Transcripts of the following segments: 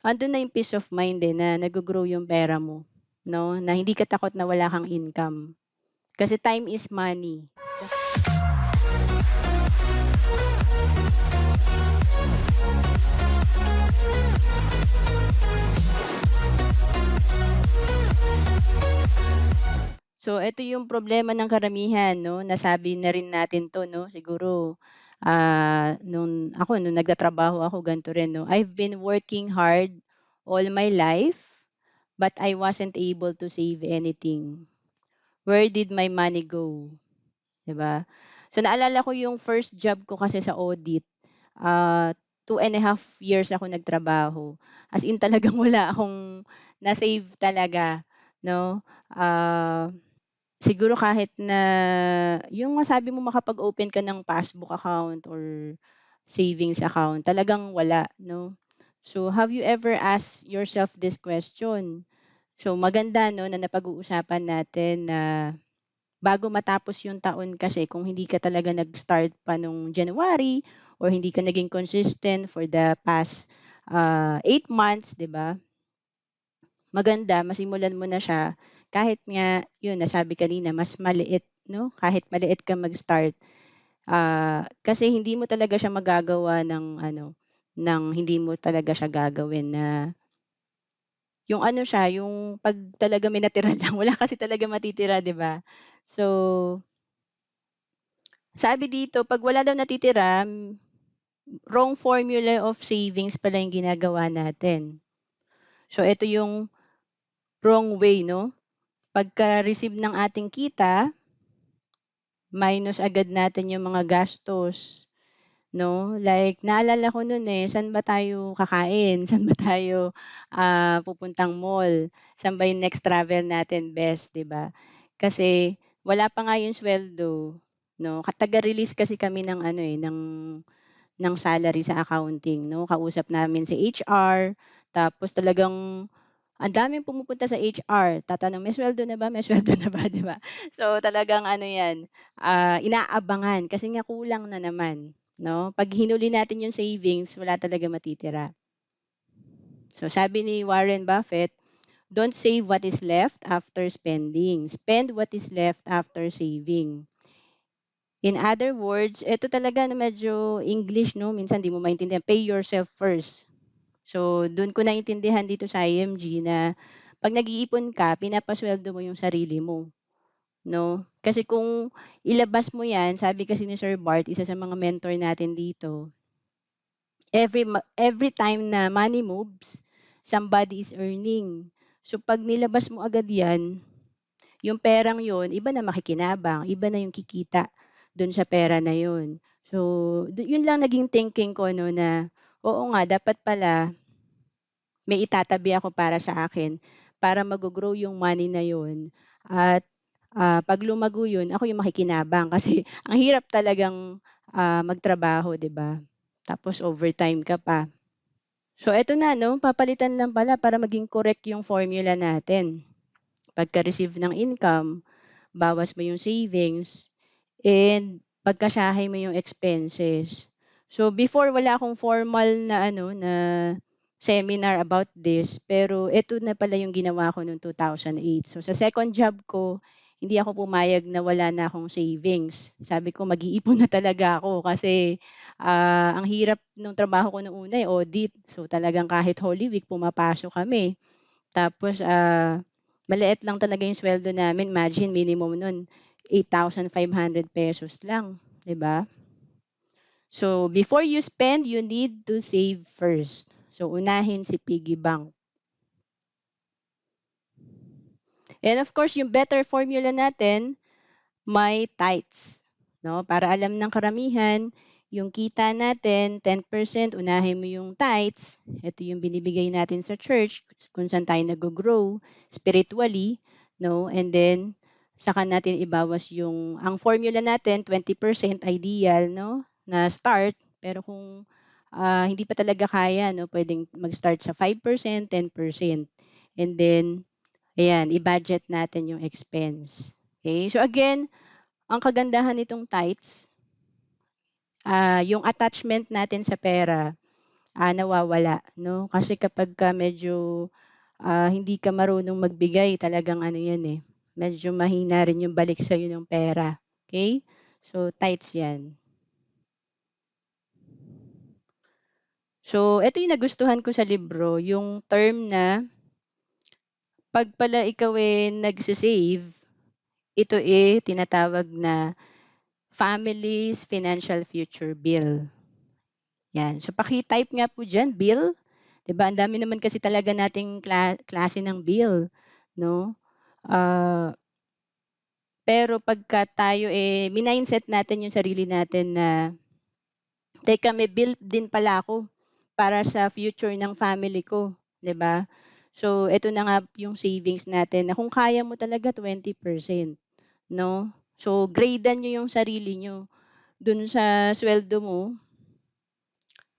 andun na yung peace of mind, eh, na naggo-grow yung pera mo, 'no, na hindi ka takot na wala kang income. Kasi time is money. So, eto yung problema ng karamihan 'no, nasabi na rin natin 'to 'no, siguro, nung nagtatrabaho ako ganito rin 'no, I've been working hard all my life, but I wasn't able to save anything. Where did my money go? 'Di ba? So, naalala ko yung first job ko kasi sa audit, ah, 2.5 years ako nagtrabaho. As in talagang wala akong na-save talaga 'no, siguro kahit na yung masabi mo makapag-open ka ng passbook account or savings account, talagang wala 'no. So, have you ever asked yourself this question? So, maganda 'no na napag-uusapan natin na bago matapos yung taon kasi kung hindi ka talaga nag-start pa nung January or hindi ka naging consistent for the past, 8 months, 'di ba? Maganda masimulan mo na siya kahit nga yun nasabi kanina mas maliit 'no, kahit maliit ka mag-start. Kasi hindi mo talaga siya magagawa ng ano, ng hindi mo talaga siya gagawin na yung ano siya, yung 'pag talaga may natira lang, wala kasi talaga matitira 'di ba? So, sabi dito 'pag wala daw natitira, wrong formula of savings pala yung ginagawa natin. So, eto yung wrong way 'no, pagka-receive ng ating kita, minus agad natin yung mga gastos, 'no? Like naalala ko no'n, eh, saan ba tayo kakain, saan ba tayo, pupuntang mall, saan ba yung next travel natin best, 'di ba? Kasi wala pa nga yung suweldo, 'no? Taga-release kasi kami ng ano, eh, ng salary sa accounting 'no, kausap namin si HR, tapos talagang ang daming pumupunta sa HR, tatanong, "May sweldo na ba, may sweldo na ba?" 'Di ba? So, talagang ano 'yan, inaabangan kasi nga kulang na naman 'no. 'Pag hinuli natin yung savings, wala talaga matitira. So, sabi ni Warren Buffett, "Don't save what is left after spending, spend what is left after saving." In other words, eto talaga na medyo English 'no, minsan 'di mo maintindihan, pay yourself first. So, dun ko naintindihan dito sa IMG na 'pag nag-iipon ka, pinapasweldo mo yung sarili mo, 'no? Kasi kung ilabas mo 'yan, sabi kasi ni Sir Bart, isa sa mga mentor natin dito, every time na money moves, somebody is earning. So, 'pag nilabas mo agad 'yan, yung perang yun, iba na makikinabang, iba na yung kikita dun sa pera na yun. So, yun lang naging thinking ko 'no na, oo nga dapat pala may itatabi ako para sa akin, para mag-go-grow yung money na yun at, 'pag lumago yun, ako yung makikinabang kasi ang hirap talagang, magtrabaho 'di ba? Tapos overtime ka pa. So eto na 'no, papalitan lang pala para maging correct yung formula natin. Pagka-receive ng income, bawas mo yung savings, and pagkasahin mo yung expenses. So before wala akong formal na ano, na seminar about this, pero eto na pala yung ginawa ko noong 2008. So sa second job ko, hindi ako pumayag na wala na akong savings. Sabi ko mag-iipon na talaga ako kasi, ang hirap nung trabaho ko nung una, eh, audit. So talagang kahit Holy Week pumapasok kami. Tapos, maliit lang talaga yung sweldo namin, imagine minimum nun ₱8,500 lang, 'di ba? So, before you spend, you need to save first. So, unahin si piggy bank. And of course, yung better formula natin, may tithes, 'no? Para alam ng karamihan, yung kita natin 10% unahin mo yung tithes, ito yung binibigay natin sa church kung saan tayo naggo-grow spiritually, 'no? And then saka natin ibawas yung ang formula natin 20% ideal 'no, na start. Pero kung, hindi pa talaga kaya 'no, puwedeng mag-start sa 5%, 10%. And then ayan, i-budget natin yung expense. Okay. So again, ang kagandahan nitong tithes, yung attachment natin sa pera, nawawala, 'no? Kasi kapagka medyo, hindi ka marunong magbigay talagang ano 'yan, eh, medyo mahina rin yung balik sa'yo ng pera, okey? So, tights 'yan. So, eto yung nagustuhan ko sa libro, yung term na 'pag pala ikaw, nagse-save, ito, tinatawag na family's financial future bill, 'yan. So, paki-type nga po diyan, bill, 'di ba, ang dami naman kasi talaga nating klase ng bill, 'no? Ah, pero pagka tayo, minindset natin yung sarili natin na, "Teka, may bill din pala ako para sa future ng family ko," 'di ba? So, eto na nga yung savings natin na kung kaya mo talaga 20%, 'no? So, gradean niyo yung sarili niyo. Dun sa suweldo mo,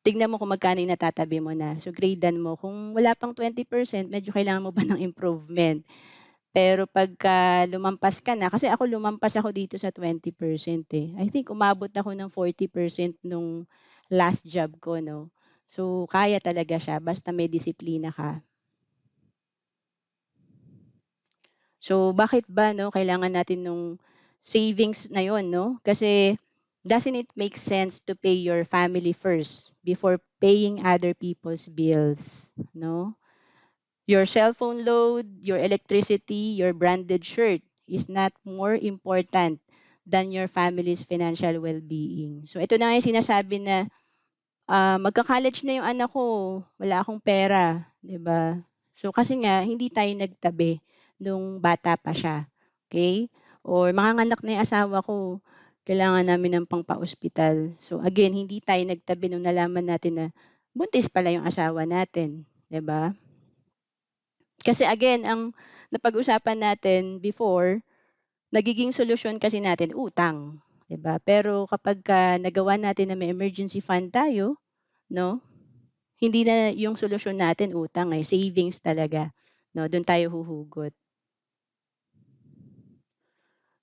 tignan mo kung magkano yung natatabi mo na. So, gradean mo. Kung wala pang 20%, medyo kailangan mo pa ng improvement. Pero pagka lumampas ka na, kasi ako lumampas ako dito sa 20%, eh. I think umabot ako ng 40% nung last job ko, 'no. So, kaya talaga siya basta may disiplina ka. So, bakit ba 'no, kailangan natin nung savings na yon, 'no? Kasi doesn't it make sense to pay your family first before paying other people's bills, 'no? Your cellphone load, your electricity, your branded shirt is not more important than your family's financial well-being. So ito na nga yung sinasabi na, magka-college na yung anak ko, wala akong pera, 'di ba? So kasi nga hindi tayo nagtabi nung bata pa siya, okay? Or manganganak na yung asawa ko, kailangan namin ng pangpa-ospital. So again, hindi tayo nagtabi nung nalaman natin na buntis pala yung asawa natin, 'di ba? Kasi again, ang napag-usapan natin before, nagiging solusyon kasi natin utang, 'di ba? Pero kapagka nagawa natin na may emergency fund tayo, 'no, hindi na yung solusyon natin utang, savings talaga, 'no, dun tayo huhugot.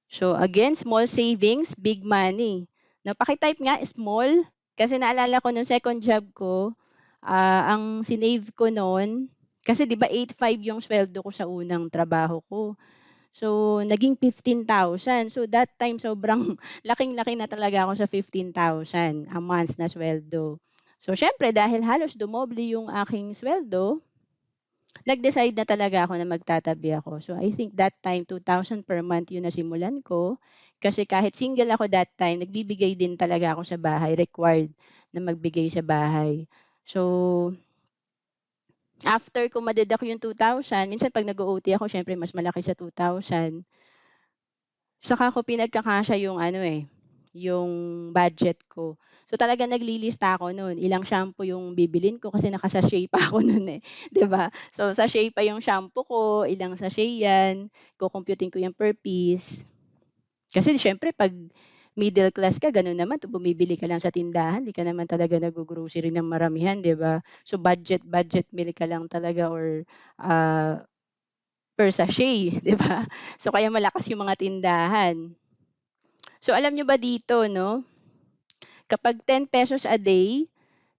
So again, small savings, big money. No, paki-type nga small, kasi naalala ko nung second job ko, ang sinave ko nun, kasi 'di ba 8,500 yung sweldo ko sa unang trabaho ko. So, naging 15,000. So, that time sobrang laking-laki na talaga ako sa 15,000 a month na sweldo. So, siyempre dahil halos dumoble yung aking sweldo, nag-decide na talaga ako na magtatabi ako. So, I think that time 2,000 per month yung nasimulan ko. Kasi kahit single ako that time, nagbibigay din talaga ako sa bahay, required na magbigay sa bahay. So, after ko ma-deduct yung 2,000, minsan 'pag nag-o-OT ako siyempre mas malaki sa 2,000. Saka ko pinagkakasya yung ano, yung budget ko. So, talagang naglilista ako nun, ilang shampoo yung bibilhin ko kasi naka-sachet pa ako nun, 'di ba? So, sachet pa yung shampoo ko, ilang sachet 'yan, kukumputin ko yung per piece. Kasi siyempre 'pag middle class ka gano'n naman, bumibili ka lang sa tindahan, 'di ka naman talaga naggo-grocery ng maramihan, 'di ba? So, budget meal ka lang talaga or, ah, per sachet, 'di ba? So, kaya malakas yung mga tindahan. So, alam nyo ba dito 'no, kapag ₱10 a day,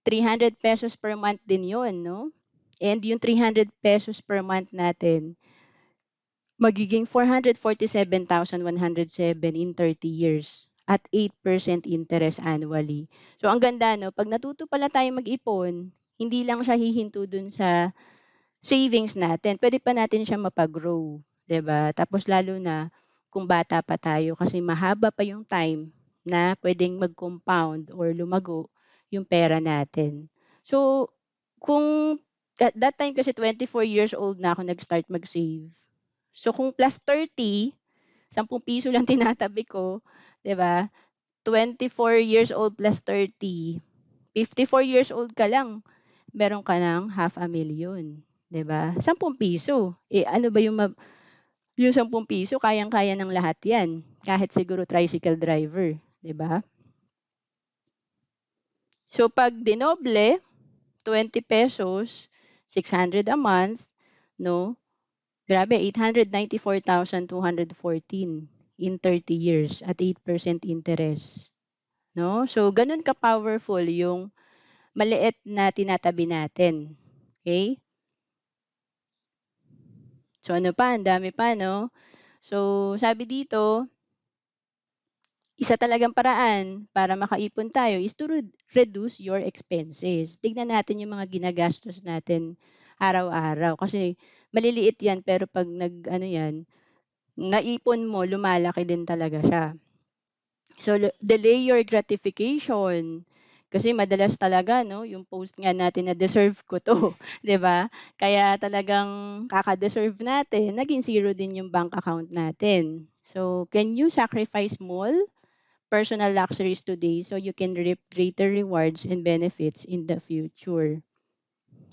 ₱300 per month din 'yon 'no? And yung ₱300 per month natin, magiging 447,107 in 30 years at 8% interest annually. So, ang ganda 'no, 'pag natuto pala tayong mag-ipon, hindi lang siya hihinto dun sa savings natin, puwede pa natin siya mapa-grow, 'di ba? Tapos lalo na kung bata pa tayo kasi mahaba pa yung time na puwedeng mag-compound or lumago yung pera natin. So, kung at that time kasi 24 years old na ako nag-start mag-save. So, kung plus 30, ₱10 lang tinatabi ko, 'di ba? 24 years old plus 30, 54 years old ka lang, meron ka ng ₱500,000, 'di ba? ₱10, ano ba yung ₱10 kayang-kaya ng lahat 'yan, kahit siguro tricycle driver, 'di ba? So 'pag dinoble, ₱20, 600 a month, 'no? Grabe, 894,214 in 30 years at 8% interest, 'no? So gano'n ka-powerful yung maliit na tinatabi natin. Okay? So ano pa, ang dami pa, no? So sabi dito, isa talagang paraan para makaipon tayo is to reduce your expenses. Tignan natin yung mga ginagastos natin araw-araw. Kasi maliliit yan, pero pag ano yan, naipon mo, lumalaki din talaga siya. So, delay your gratification. Kasi madalas talaga, no, yung post nga natin na deserve ko to, 'di ba? Kaya talagang kaka-deserve natin, naging zero din yung bank account natin. So, can you sacrifice small personal luxuries today so you can reap greater rewards and benefits in the future?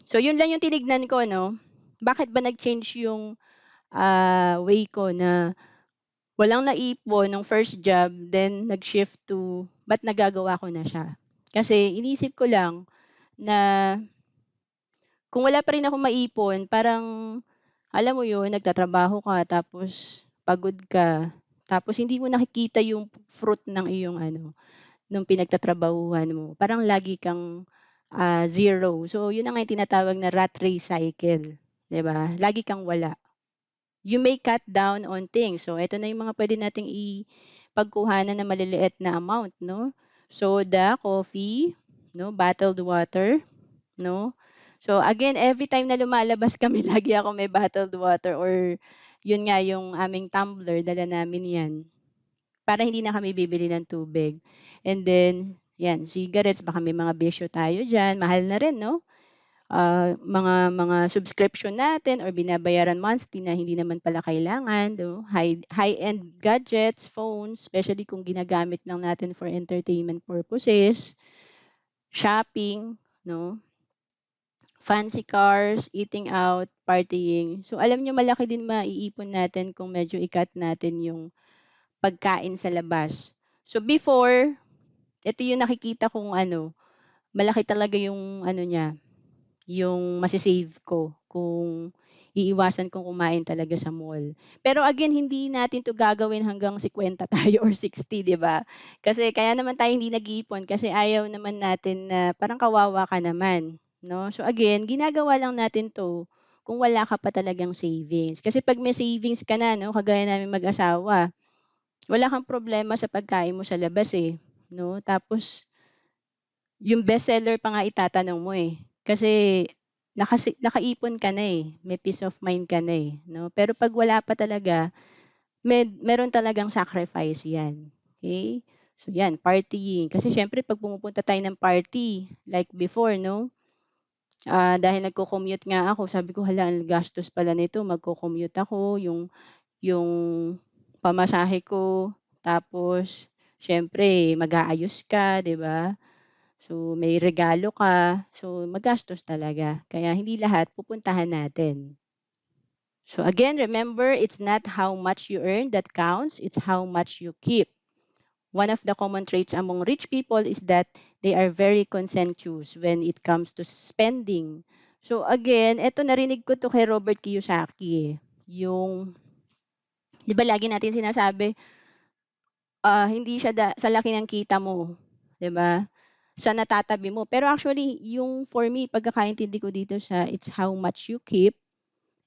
So, yun lang yung tinignan ko, no? Bakit ba nag-change yung way ko na walang naipon nung first job, then nag-shift to ba't nagagawa ko na siya. Kasi inisip ko lang na kung wala pa rin akong maipon, parang alam mo yun, nagtatrabaho ka tapos pagod ka, tapos hindi mo nakikita yung fruit ng iyong ano, nung pinagtatrabahuhan mo. Parang lagi kang zero. So yun ang nga yung tinatawag na rat race cycle, 'di ba? Lagi kang wala. You may cut down on things. So, ito na yung mga pwede nating ipagkuhanan na maliliit na amount, no? Soda, coffee, no? Bottled water, no? So, again, every time na lumalabas kami, lagi ako may bottled water or yun nga, yung aming tumbler, dala namin yan. Para hindi na kami bibili ng tubig. And then, yan, cigarettes, baka may mga bisyo tayo dyan. Mahal na rin, no? Mga subscription natin or binabayaran monthly na hindi naman pala kailangan, no? High-end gadgets, phones, especially kung ginagamit lang natin for entertainment purposes, shopping, no? Fancy cars, eating out, partying. So alam niyo malaki din maiipon natin kung medyo ikat natin yung pagkain sa labas. So before, ito yung nakikita kong ano, malaki talaga yung ano niya, yung masi-save ko kung iiwasan kong kumain talaga sa mall. Pero again, hindi natin 'to gagawin hanggang 50 tayo or 60, 'di ba? Kasi kaya naman tayo hindi nag-iipon kasi ayaw naman natin na parang kawawa ka naman, 'no? So again, ginagawa lang natin 'to kung wala ka pa talagang savings. Kasi 'pag may savings ka na, 'no, kagaya naming mag-asawa, wala kang problema sa pagkain mo sa labas, eh, 'no? Tapos yung bestseller pa nga itatanong mo, eh. Kasi nakaipon ka na, eh, may peace of mind ka na, eh, 'no? Pero 'pag wala pa talaga, meron talagang sacrifice 'yan, okey? So 'yan, partying. Kasi siyempre 'pag pumupunta tayo ng party, like before 'no, dahil nagco-commute nga ako, sabi ko, "Hala, ang gastos pala nito, magco-commute ako, yung pamasahe ko, tapos siyempre mag-aayos ka, 'di ba? So, may regalo ka. So, magastos talaga. Kaya hindi lahat pupuntahan natin. So, again, remember, it's not how much you earn that counts, it's how much you keep. One of the common traits among rich people is that they are very conscientious when it comes to spending. So, again, eto narinig ko to kay Robert Kiyosaki, eh. Yung, di ba lagi natin sinasabi, hindi siya sa laki ng kita mo, 'di ba? Sa natatabi mo. Pero actually, yung for me, pagkakaintindi ko dito sa it's how much you keep,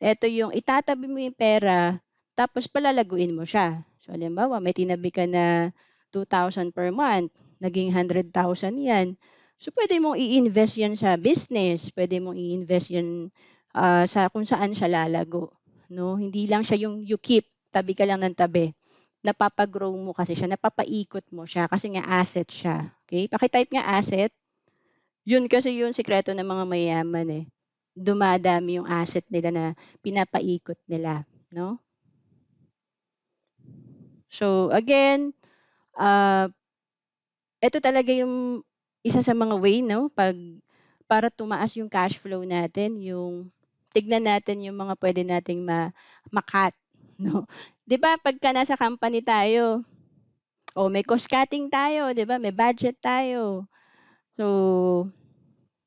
eto yung itatabi mo yung pera, tapos palalaguin mo siya. So, halimbawa, may tinabi ka na 2,000 per month, naging 100,000 yan. So, pwede mong i-invest yan sa business, pwede mong i-invest yan sa kung saan siya lalago. No? Hindi lang siya yung you keep, tabi ka lang ng tabi. Napapa-grow mo kasi siya, napapaikot mo siya kasi nga asset siya. Okay? Paki-type nga asset. Yun kasi yung sikreto ng mga mayayaman, eh. Dumadami yung asset nila na pinapaikot nila, no? So again, ah, eto talaga yung isa sa mga way, no, para tumaas yung cash flow natin, yung tignan natin yung mga pwede nating ma-cut, no? 'Di ba pagka nasa company tayo, o may cost cutting tayo, 'di ba, may budget tayo. So,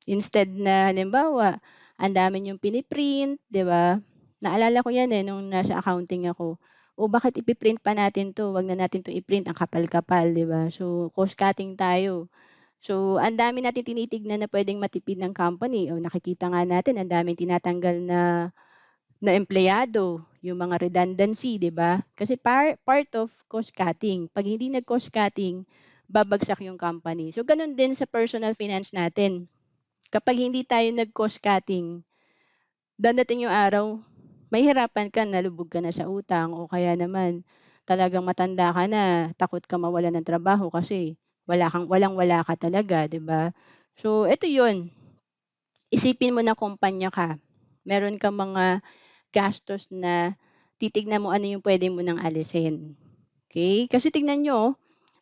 instead na halimbawa, ang dami niyong pini-print, 'di ba? Naalala ko 'yan, eh, nung nasa accounting ako. O bakit ipi-print pa natin 'to, 'wag na natin 'to i-print, ang kapal-kapal, 'di ba? So, cost cutting tayo. So, ang dami nating tinitignan na puwedeng matipid ng company o nakikita nga natin ang daming tinatanggal na empleyado, yung mga redundancy, 'di ba? Kasi part of cost cutting. 'Pag hindi nag-cost cutting, babagsak yung company. So, gano'n din sa personal finance natin. Kapag hindi tayo nag-cost cutting, dadating yung araw, mahihirapan ka, nalubog ka na sa utang o kaya naman talagang matanda ka na, takot ka mawalan ng trabaho kasi walang-wala ka talaga, 'di ba? So, eto 'yun, isipin mo na kumpanya ka, meron kang mga gastos na titignan mo ano yung puwede mo ng alisin, okey? Kasi tignan niyo,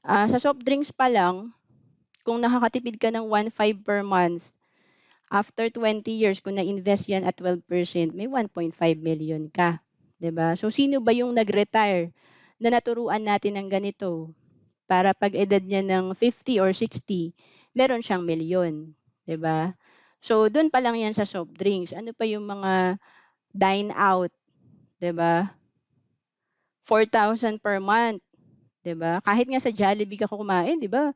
sa soft drinks pa lang, kung nakakatipid ka ng 1.5 per month, after 20 years kung na-invest 'yan at 12%, may 1.5 million ka, 'di ba? So, sino ba yung nag-retire na naturuan natin ng ganito para 'pag edad niya ng 50 or 60 meron siyang milyon, 'di ba? So, dun pa lang 'yan sa soft drinks, ano pa yung mga dine out, 'di ba? 4,000 per month, 'di ba? Kahit nga sa Jollibee ka kumain, 'di ba,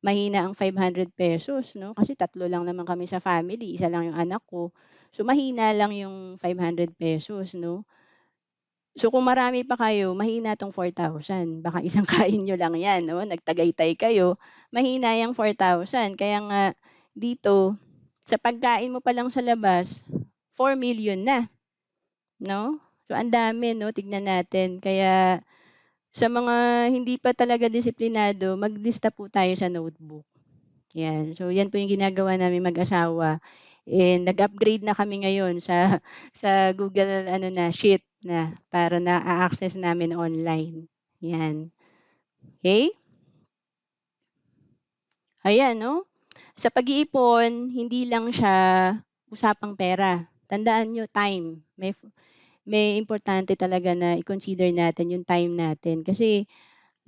mahina ang ₱500 'no, kasi tatlo lang naman kami sa family, isa lang yung anak ko. So, mahina lang yung ₱500 'no. So, kung marami pa kayo, mahina 'tong 4,000. Baka isang kain niyo lang 'yan 'no, nagtagaytay kayo, mahina yang 4,000. Kaya nga dito, sa pagkain mo pa lang sa labas, 4 million na 'no. So, ang dami 'no, tignan natin. Kaya sa mga hindi pa talaga disiplinado, maglista po tayo sa notebook, 'yan. So 'yan po yung ginagawa naming mag-asawa, and nag-upgrade na kami ngayon sa sa Google ano na, Sheet na para naa-access namin online, 'yan. Okey? Ayan 'no, sa pag-iipon hindi lang siya usapang pera, tandaan niyo time, may importante talaga na i-consider natin yung time natin kasi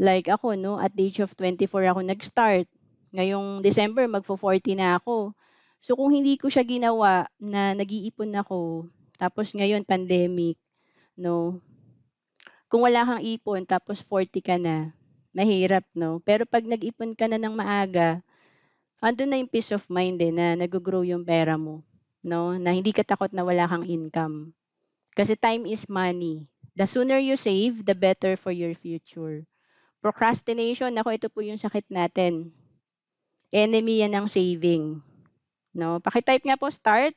like ako 'no, at the age of 24 ako nag-start. Ngayong December magfo-40 na ako. So kung hindi ko siya ginawa na nag-iipon ako, tapos ngayon pandemic 'no, kung wala kang ipon tapos 40 ka na, mahirap 'no. Pero 'pag nag-ipon ka na ng maaga, andun na yung peace of mind, eh, na naggo-grow yung pera mo 'no, na hindi ka takot na wala kang income. Kasi time is money. The sooner you save, the better for your future. Procrastination, naku, ito po yung sakit natin. Enemy yan ng saving, 'no. Paki-type nga po start,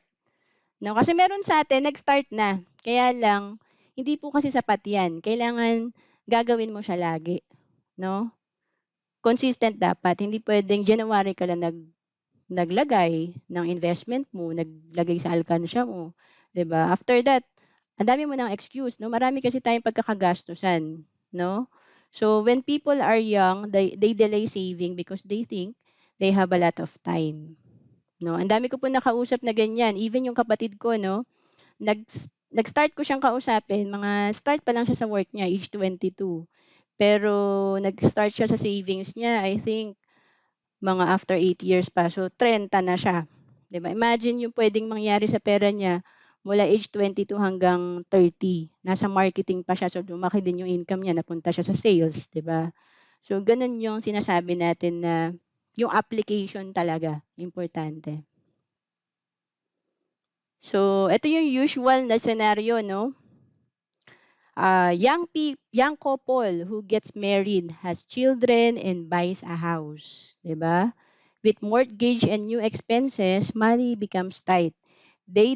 'no, kasi meron sa atin nag-start na, kaya lang hindi po kasi sapat yan, kailangan gagawin mo siya lagi, 'no. Consistent dapat, hindi puwedeng January ka lang naglagay ng investment mo, naglagay sa alkansya mo, 'di ba? After that, ang dami mo ng excuse 'no, marami kasi tayong pagkakagastusan, 'no? So, when people are young, they delay saving because they think they have a lot of time, 'no? Ang dami ko po nakausap na ganyan, even yung kapatid ko 'no, nag-start ko siyang kausapin, mga start pa lang siya sa work niya, age 22. Pero nag-start siya sa savings niya, I think mga after 8 years pa, so 30 na siya, 'di ba? Imagine yung puwedeng mangyari sa pera niya mula age 22 hanggang 30, nasa marketing pa siya, so lumaki din yung income niya, napunta siya sa sales, 'di ba? So gano'n yung sinasabi natin na yung application talaga importante. So ito yung usual na scenario 'no, young couple who gets married, has children, and buys a house, 'di ba? With mortgage and new expenses, money becomes tight. They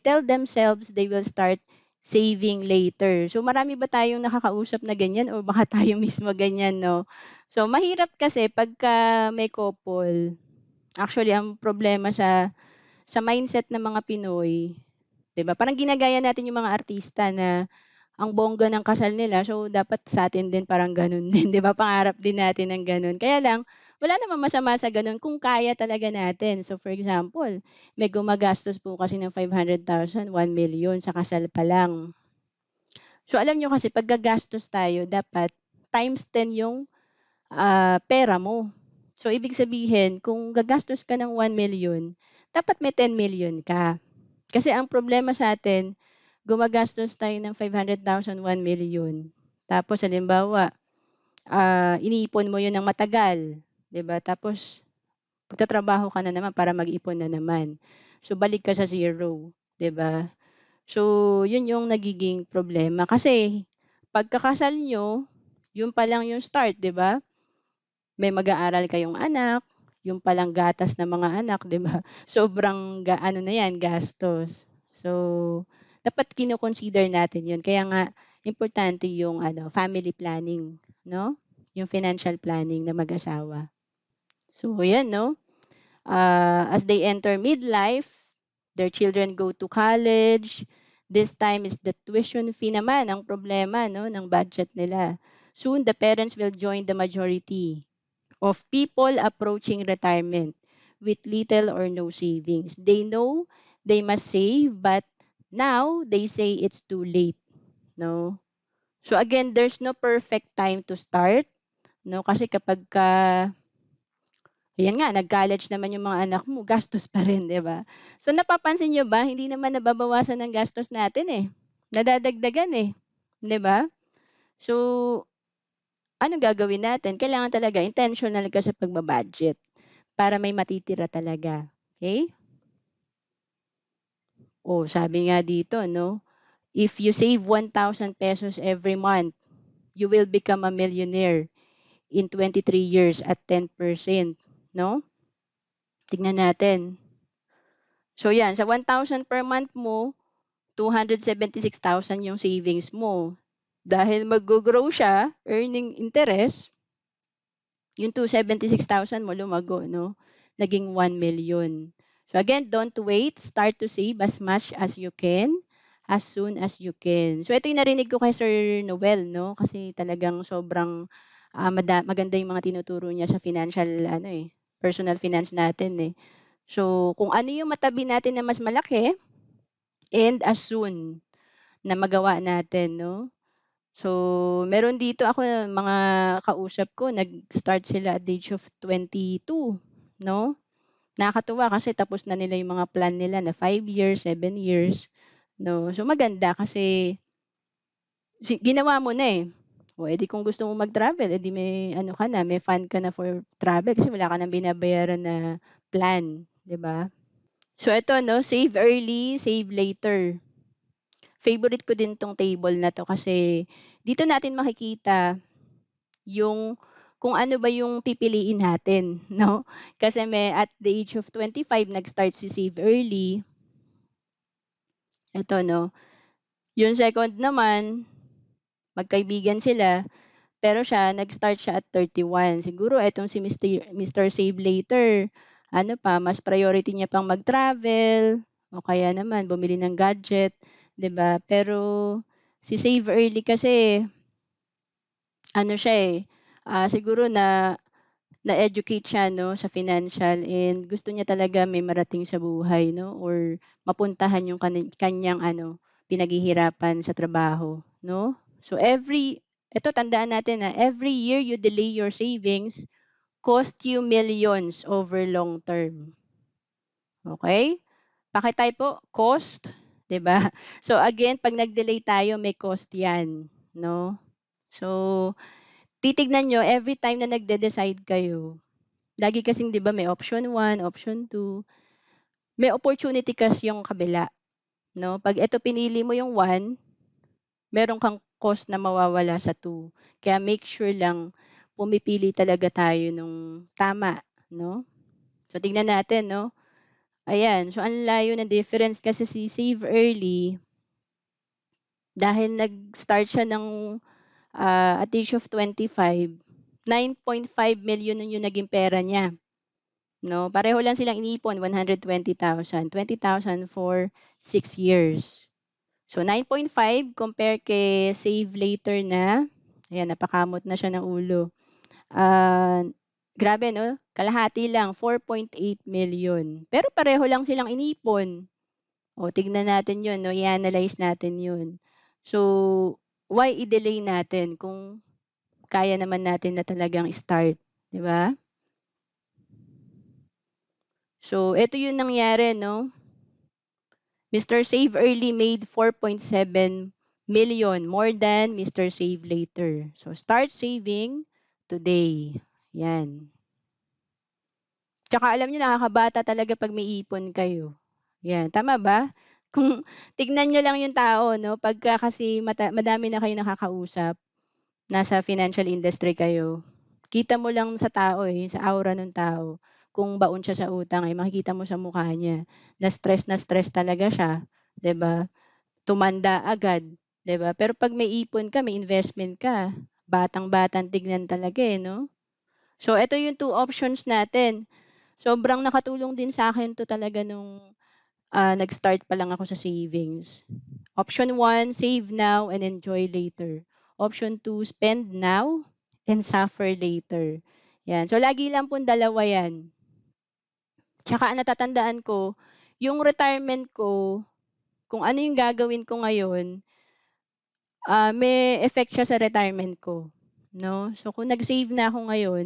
tell themselves they will start saving later. So marami ba tayong nakakausap na ganyan o baka tayo mismo ganyan 'no? So mahirap kasi pagka may couple, actually ang problema sa mindset ng mga Pinoy, 'di ba, parang ginagaya natin yung mga artista na ang bongga ng kasal nila, so dapat sa'tin din parang gano'n din, 'di ba, pangarap din natin ng gano'n. Kaya lang, wala namang masama sa gano'n kung kaya talaga natin. So for example, may gumagastos po kasi ng 500,000, 1,000,000 sa kasal pa lang. So alam niyo kasi 'pag gagastos tayo dapat times 10 yung, pera mo. So ibig sabihin kung gagastos ka ng 1,000,000, dapat may 10,000,000 ka. Kasi ang problema sa'tin, gumagastos tayo ng 500,000, 1,000,000. Tapos halimbawa, iniipon mo 'yun ng matagal, 'di ba? Tapos Magtatrabaho ka na naman para mag-ipon na naman. So, balik ka sa zero, 'di ba? So, yun yung nagiging problema kasi pagkakasal niyo, yun pa lang yung start, 'di ba? May mag-aaral kayong anak, yung palang gatas ng mga anak, 'di ba? Sobrang ano na 'yan, gastos. So, dapat kino-consider natin yun. Kaya nga importante yung family planning, 'no? Yung financial planning na mag-asawa. So, 'yan 'no. As they enter midlife, their children go to college. This time is the tuition fee naman ang problema, 'no, ng budget nila. Soon, the parents will join the majority of people approaching retirement with little or no savings. They know they must save, but now they say it's too late, no? So again, there's no perfect time to start, no? Kasi kapagka ayan nga, nag-college naman yung mga anak mo, gastos pa rin, 'di ba? So napapansin niyo ba, hindi naman nababawasan ng gastos natin, eh, nadadagdagan, eh, 'di ba? So, anong gagawin natin? Kailangan talaga intentional ka sa pagba-budget para may matitira talaga, okey? Oh, sabi nga dito 'no, if you save ₱1,000 every month, you will become a millionaire in 23 years at 10%, 'no? Tignan natin. So 'yan, sa 1,000 per month mo, 276,000 yung savings mo. Dahil maggo-grow siya, earning interest, yung 276,000 mo lumago 'no, naging 1,000,000. So again, don't wait, start to save as much as you can, as soon as you can. So ito yung narinig ko kay Sir Noel 'no, kasi talagang sobrang, maganda yung mga tinuturo niya sa financial personal finance natin, eh. So kung ano yung matabi natin na mas malaki and as soon na magawa natin 'no. So, meron dito ako mga kausap ko nag-start sila at the age of 22, 'no. Nakakatuwa kasi tapos na nila yung mga plan nila na 5 years, 7 years, 'no. So, maganda kasi ginawa mo na, eh. O, eh, kung gusto mo mag-travel, eh, may ano ka na, may fund ka na for travel kasi wala ka ng binabayaran na plan, 'di ba? So, ito 'no, save early, save later. Favorite ko din 'tong table na 'to kasi dito natin makikita yung kung ano ba yung pipiliin natin 'no. Kasi may at the age of 25 nag-start si Save Early, eto 'no. Yung second naman, magkaibigan sila, pero nag-start siya at 31. Siguro etong si Mr. Save Later, ano pa, mas priority niya pang mag-travel o kaya naman bumili ng gadget, 'di ba? Pero si Save Early kasi ano siya, eh, siguro na-educate siya 'no, sa financial and gusto niya talaga may marating sa buhay 'no, or mapuntahan yung kaniyang pinaghihirapan sa trabaho 'no. So eto tandaan natin na every year you delay your savings cost you millions over long term, okey? Paki-type cost, 'di ba? So again, 'pag nag-delay tayo may cost 'yan 'no. So titignan niyo every time na nagde-decide kayo, lagi kasing 'di ba may option 1, option 2, may opportunity kasi yung kabila 'no. 'Pag eto pinili mo yung 1, meron kang cost na mawawala sa 2. Kaya make sure lang pumipili talaga tayo nung tama 'no. So tignan natin 'no, ayan, so ang layo ng difference kasi si Save Early dahil nag-start siya ng, at the age of 25, 9.5 million yung naging pera niya. 'No, pareho lang silang inipon 120,000, 20,000 for 6 years. So 9.5 compare kay Save Later na, ayan napakamot na siya ng ulo. Ah, grabe 'no, kalahati lang 4.8 million. Pero pareho lang silang inipon. O tignan natin 'yun 'no, i-analyze natin 'yun. So, why i-delay natin kung kaya naman natin na talagang start, 'di ba? So, eto yung nangyari 'no, Mr. Save Early made 4.7 million more than Mr. Save Later. So, start saving today. 'Yan. Tsaka alam niyo nakakabata talaga 'pag may ipon kayo. 'Yan, tama ba? Kung tignan niyo lang yung tao 'no, pagka kasi madami na kayong nakakausap, nasa financial industry kayo, kita mo lang sa tao, eh, sa aura nung tao, kung baon siya sa utang, eh, makikita mo sa mukha niya na stress talaga siya, 'di ba? Tumanda agad, 'di ba? Pero 'pag may ipon ka, may investment ka, batang-batang tignan talaga, eh, 'no? So, eto yung 2 options natin. Sobrang nakatulong din sa'kin 'to talaga nung, nag-start pa lang ako sa savings. Option 1, save now and enjoy later. Option 2, spend now and suffer later. 'Yan. So, lagi lang pong dalawa 'yan. Tsaka ang natatandaan ko, yung retirement ko, kung ano yung gagawin ko ngayon, may effect siya sa retirement ko, 'no? So, kung nag-save na ako ngayon,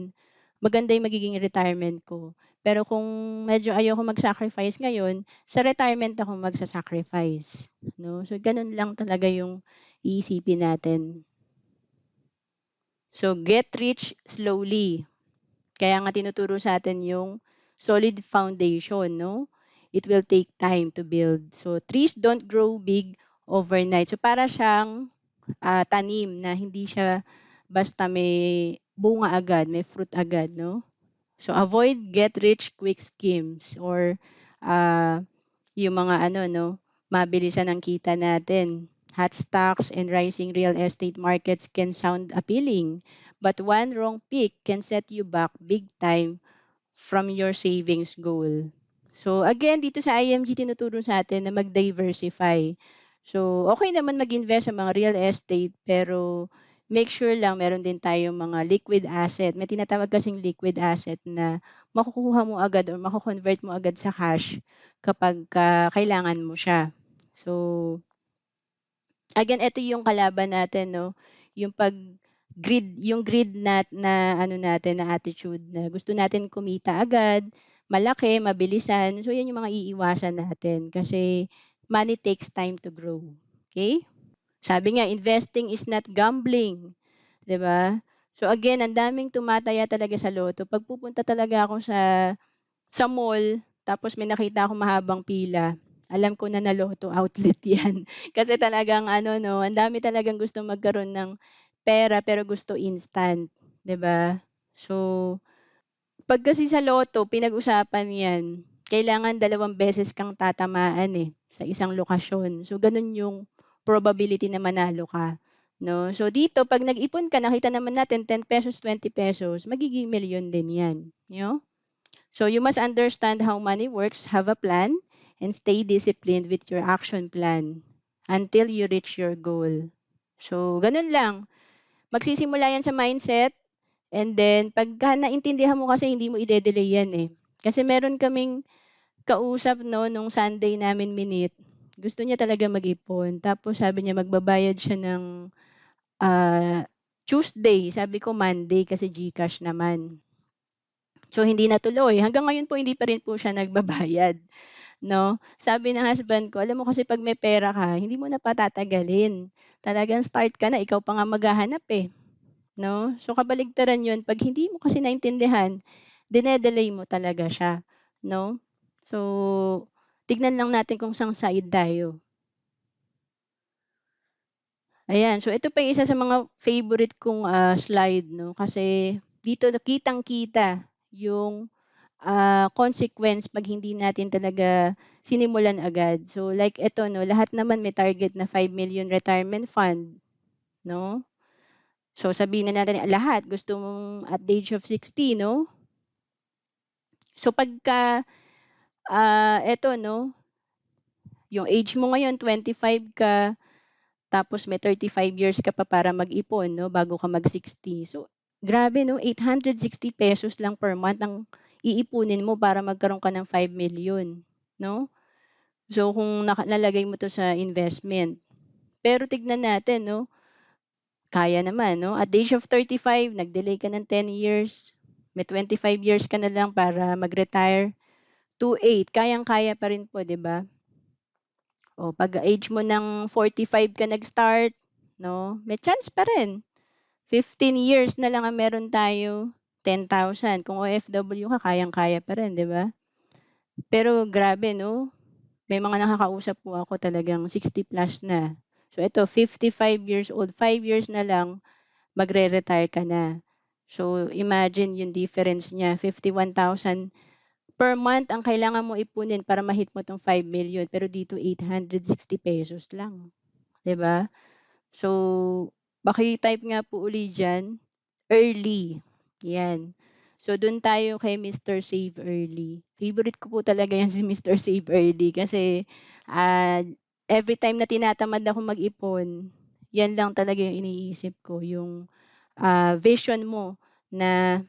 maganda yung magiging retirement ko. Pero kung medyo ayoko mag-sacrifice ngayon, sa retirement ako magsa-sacrifice, 'no? So, gano'n lang talaga yung iisipin natin. So, get rich slowly. Kaya nga tinuturo sa'tin yung solid foundation 'no? It will take time to build. So, trees don't grow big overnight. So, para siyang, tanim na hindi siya basta may bunga agad, may fruit agad 'no? So, avoid get rich quick schemes or, ah, yung mga ano 'no, mabilisan ang kita natin. Hot stocks and rising real estate markets can sound appealing, but one wrong pick can set you back big time from your savings goal. So again, dito sa IMG tinuturo sa atin na mag-diversify. So okay naman mag-invest sa mga real estate pero make sure lang meron din tayong mga liquid asset. May tinatawag kasing liquid asset na makukuha mo agad or mako-convert mo agad sa cash kapagka kailangan mo siya. So again, ito yung kalaban natin 'no, yung greed na ano natin, na attitude na gusto natin kumita agad, malaki, mabilisan. So, yan yung mga iiwasan natin kasi money takes time to grow, okay? Sabi nga, investing is not gambling, 'di ba? So, again, ang daming tumataya talaga sa lotto. 'Pag pupunta talaga ako sa mall, tapos may nakita akong mahabang pila, alam ko na na Lotto outlet 'yan. Kasi talagang ano 'no, ang dami talagang gustong magkaroon ng pera pero gusto instant, 'di ba? So, 'pag kasi sa Lotto pinag-usapan 'yan, kailangan 2 beses kang tatamaan, eh, sa isang lokasyon. So, gano'n yung probability na manalo ka, 'no? So, dito 'pag nag-ipon ka nakita naman natin ₱10, ₱20, magiging milyon din 'yan, 'no? So you must understand how money works, have a plan, and stay disciplined with your action plan until you reach your goal. So, ganun lang. Magsisimula yan sa mindset and then pagka naintindihan mo kasi hindi mo ide-delay yan eh. Kasi meron kaming kausap no, nung Sunday namin minute. Gusto niya talaga mag-ipon. Tapos sabi niya magbabayad siya ng Tuesday. Sabi ko Monday kasi GCash naman. So, hindi natuloy. Hanggang ngayon po hindi pa rin po siya nagbabayad, 'no. Sabi ng husband ko, "Alam mo kasi 'pag may pera ka, hindi mo na patatagalin. Talagang start ka na, ikaw pa nga maghahanap, eh." 'No? So, kabaligtaran 'yun 'pag hindi mo kasi naintindihan, dine-delay mo talaga siya, 'no? So, tignan lang natin kung saang side tayo. Ayan, so ito pa yung isa sa mga favorite kong, slide 'no, kasi dito kitang-kita yung consequence 'pag hindi natin talaga sinimulan agad. So, like eto 'no, lahat naman may target na 5 million retirement fund, 'no? So, sabihin na natin lahat gusto mong at the age of 60 'no? So, pagka, eto 'no, yung age mo ngayon 25 ka, tapos may 35 years ka pa para mag-ipon 'no, bago ka mag-60. So, grabe 'no, ₱860 lang per month ang iipunin mo para magkaroon ka ng 5 million 'no? So, kung nalagay mo 'to sa investment. Pero tignan natin 'no, kaya naman 'no, at the age of 35 nag-delay ka ng 10 years, may 25 years ka na lang para mag-retire, 2/8 kayang-kaya pa rin po 'di ba? O 'pag age mo ng 45 ka nag-start 'no, may chance pa rin, 15 years na lang ang meron tayo, 10,000. Kung OFW ka, kayang-kaya pa rin, 'di ba? Pero grabe 'no, may mga nakakausap po ako talagang 60 plus na. So ito 55 years old, 5 years na lang magre-retire ka na. So imagine yung difference niya, 51,000 per month ang kailangan mo ipunin para ma-hit mo 'tong 5 million, pero dito ₱860 lang, 'di ba? So paki-type nga po uli diyan, early, 'yan. So dun tayo kay Mr. Save Early. Favorite ko po talaga 'yan si Mr. Save Early kasi, ah, every time na tinatamad akong mag-ipon, 'yan lang talaga yung iniisip ko, yung, vision mo na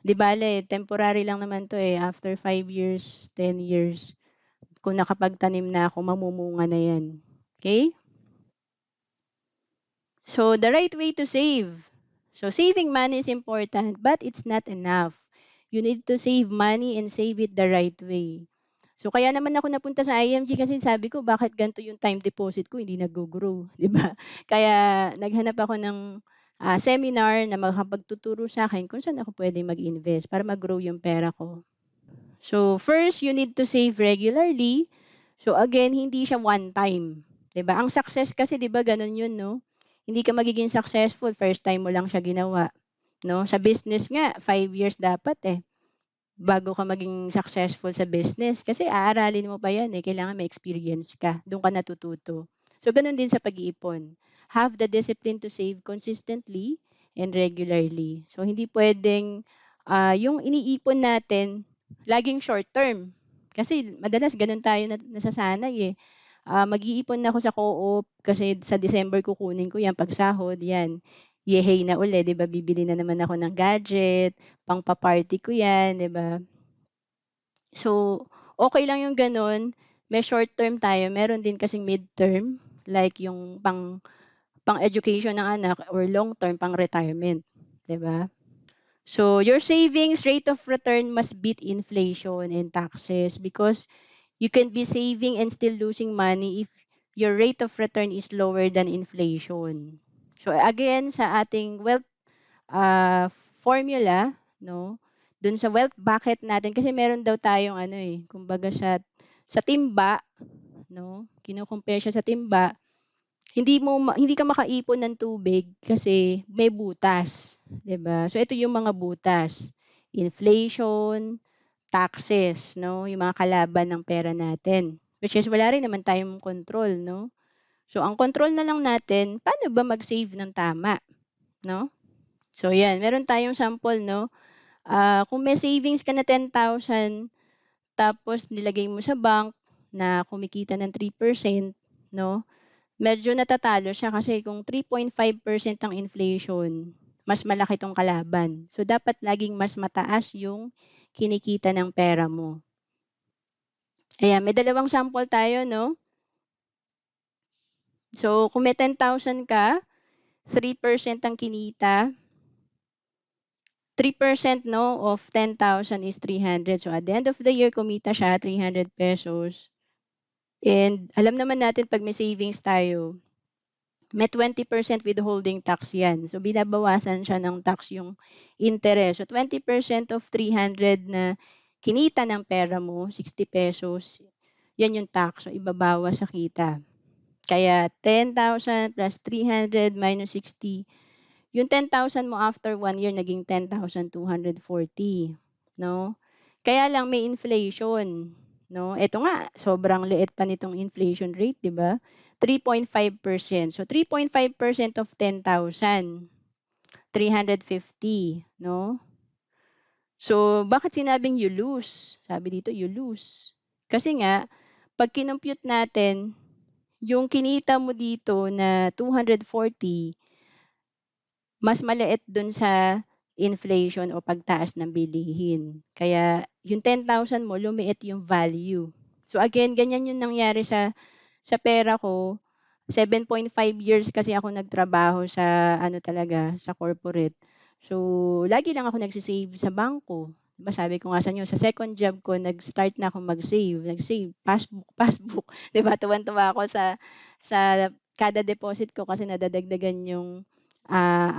'di bale temporary lang naman 'to, eh, after 5 years, 10 years, kung nakapagtanim na ako mamumunga na 'yan, okey? So, the right way to save. So, saving money is important, but it's not enough. You need to save money and save it the right way. So, kaya naman ako napunta sa IMG kasi sabi ko, bakit ganito yung time deposit ko, hindi nag-go-grow, 'di ba? Kaya naghanap ako ng seminar na makakapagtuturo sa akin kung saan ako pwede mag-invest para mag-grow yung pera ko. So, first, you need to save regularly. So, again, hindi siya one time, 'di ba? Ang success kasi 'di ba gano'n 'yun 'no? Hindi ka magiging successful first time mo lang siya ginawa, 'no? Sa business nga 5 years dapat, eh, bago ka maging successful sa business kasi aaralin mo pa 'yan, eh, kailangan may experience ka, do'n ka natututo. So, gano'n din sa pag-iipon. Have the discipline to save consistently and regularly. So, hindi puwedeng, yung iniipon natin laging short term. Kasi madalas gano'n tayo nasasanay, eh. Mag-iipon na ako sa Co-op kasi sa December kukunin ko 'yan pagsahod, 'yan. Yehey na uli, 'di ba, bibili na naman ako ng gadget, pangpa-party ko 'yan, 'di ba? So, okey lang yung gano'n, may short term tayo, meron din kasing mid-term, like yung pang-education ng anak or long term pang-retirement, 'di ba? So, your savings rate of return must beat inflation and taxes because you can be saving and still losing money if your rate of return is lower than inflation. So, again sa ating wealth ah, formula 'no, dun sa wealth bucket natin kasi meron daw tayong ano, eh, kumbaga sa timba 'no, kino-compare siya sa timba, hindi ka makaipon ng tubig kasi may butas, 'di ba? So ito yung mga butas, inflation, taxes 'no, yung mga kalaban ng pera natin, which is wala rin naman tayong control 'no. So ang control na lang natin, paano ba mag-save ng tama 'no? So 'yan, meron tayong sample 'no, kung may savings ka na 10,000 tapos nilagay mo sa bank na kumikita ng 3% 'no, medyo natatalo siya kasi kung 3.5% ang inflation, mas malaki 'tong kalaban. So dapat laging mas mataas yung kinikita ng pera mo. Ayan, may dalawang sample tayo 'no. So kung may 10,000 ka, 3% ang kinita, 3% 'no, of 10,000 is 300. So at the end of the year kumita siya ₱300. And alam naman natin 'pag may savings tayo, may 20% withholding tax 'yan. So binabawasan siya ng tax yung interest. So 20% of 300 na kinita ng pera mo, ₱60, 'yan yung tax. So ibabawas sa kita. Kaya 10,000 plus 300 minus 60, yung 10,000 mo after 1 year naging 10,240, 'no? Kaya lang may inflation, 'no? Eto nga, sobrang liit pa nitong inflation rate, 'di ba? 3.5%. So 3.5% of 10,000, 350, 'no? So bakit sinabing you lose? Sabi dito you lose. Kasi nga 'pag kinompyut natin yung kinita mo dito na 240, mas maliit dun sa inflation o pagtaas ng bilihin. Kaya yung 10,000 mo lumiit yung value. So again, ganyan yung nangyari sa pera ko. 7.5 years kasi ako nagtrabaho sa ano talaga, sa corporate. So, lagi lang ako nagse-save sa bangko. 'Di ba sabi ko nga sa inyo, sa second job ko nag-start na akong nag-save, passbook, passbook, 'di ba tuwang-tuwa ako sa kada deposit ko kasi nadadagdagan yung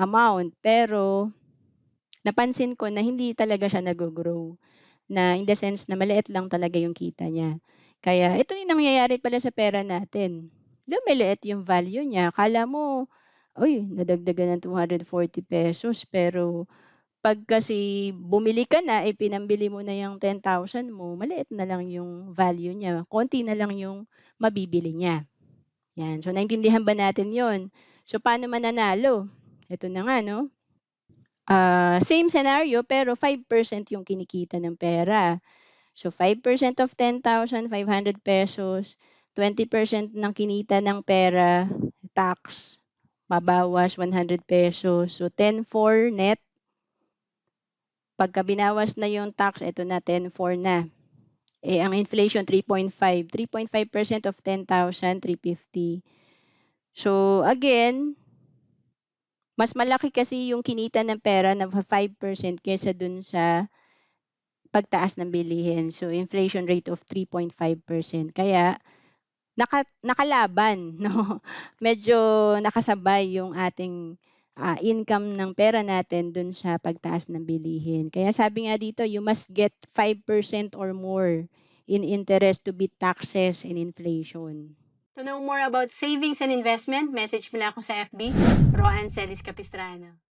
amount. Pero napansin ko na hindi talaga siya naggo-grow, na in the sense na maliit lang talaga yung kita niya. Kaya ito yung nangyayari pala sa pera natin, lumiliit yung value niya. Akala mo, "Uy, nadagdagan ng ₱240 pero 'pag kasi bumili ka na, eh, pinambili mo na yung 10,000 mo, maliit na lang yung value niya, konti na lang yung mabibili niya." 'Yan, so naintindihan ba natin 'yon? So paano mananalo? Eto na nga 'no, same scenario pero 5% yung kinikita ng pera. So 5% of 10,000, ₱500, 20% ng kinita ng pera, tax, babawas ₱100. So 10,400 net. Pagka binawas na yung tax, eto na 10,400 na. Eh, ang inflation 3.5, 3.5% of 10,000, 350. So again, mas malaki kasi yung kinita ng pera na 5% kaysa dun sa pagtaas ng bilihin. So inflation rate of 3.5%. Kaya nakalaban 'no, medyo nakasabay yung ating, income ng pera natin dun sa pagtaas ng bilihin. Kaya sabi nga dito, you must get 5% or more in interest to beat taxes and inflation. To know more about savings and investment, message mo lang ako sa FB, Roan Celis Capistrano.